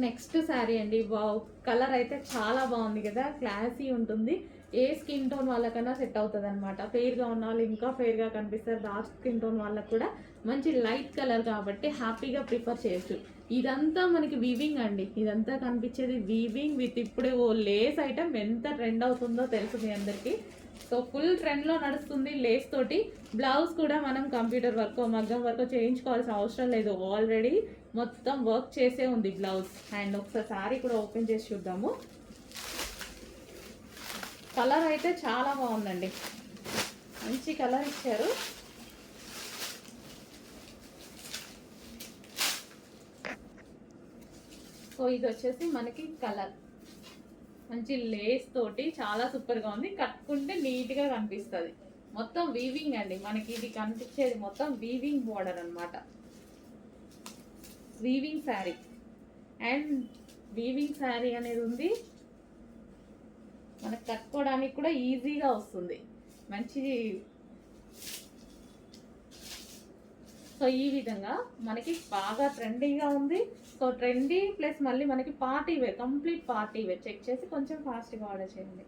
Next sari అండి. Wow, colour అయితే చాలా బాగుంది కదా, క్లాసీ ఉంటుంది. ఏ స్కిన్ టోన్ వాళ్ళకన్నా సెట్ అవుతుంది అనమాట. ఫెయిర్గా ఉన్న వాళ్ళు ఇంకా ఫెయిర్గా కనిపిస్తారు, డార్క్ స్కిన్ టోన్ వాళ్ళకు కూడా మంచి లైట్ కలర్ కాబట్టి హ్యాపీగా ప్రిఫర్ చేయొచ్చు. ఇదంతా మనకి వీవింగ్ అండి, ఇదంతా కనిపించేది వీవింగ్ విత్ ఇప్పుడు లేస్ ఐటమ్ ఎంత ట్రెండ్ అవుతుందో తెలుసు మీ అందరికీ. సో ఫుల్ ట్రెండ్లో నడుస్తుంది లేస్ తోటి. బ్లౌజ్ కూడా మనం కంప్యూటర్ వర్క్ మగ్గం వర్క్ చేయించుకోవాల్సిన అవసరం లేదు, ఆల్రెడీ మొత్తం వర్క్ చేసే ఉంది బ్లౌజ్. అండ్ ఒకసారి శారీ కూడా ఓపెన్ చేసి చూద్దాము. కలర్ అయితే చాలా బాగుందండి, మంచి కలర్ ఇచ్చారు. సో ఇది వచ్చేసి మనకి కలర్ మంచి లేస్ తోటి చాలా సూపర్గా ఉంది. కట్టుకుంటే నీట్గా కనిపిస్తుంది. మొత్తం వీవింగ్ అండి, మనకి ఇది కనిపించేది మొత్తం వీవింగ్ బోర్డర్ అనమాట. Weaving sari and weaving sari అనేది ఉంది. మనకు కట్టుకోవడానికి కూడా ఈజీగా వస్తుంది, మంచి. సో ఈ విధంగా మనకి బాగా ట్రెండీగా ఉంది. సో ట్రెండీ ప్లస్ మళ్ళీ మనకి party wear, complete party wear. Check చేసి కొంచెం ఫాస్ట్గా ఆర్డర్ చేయండి.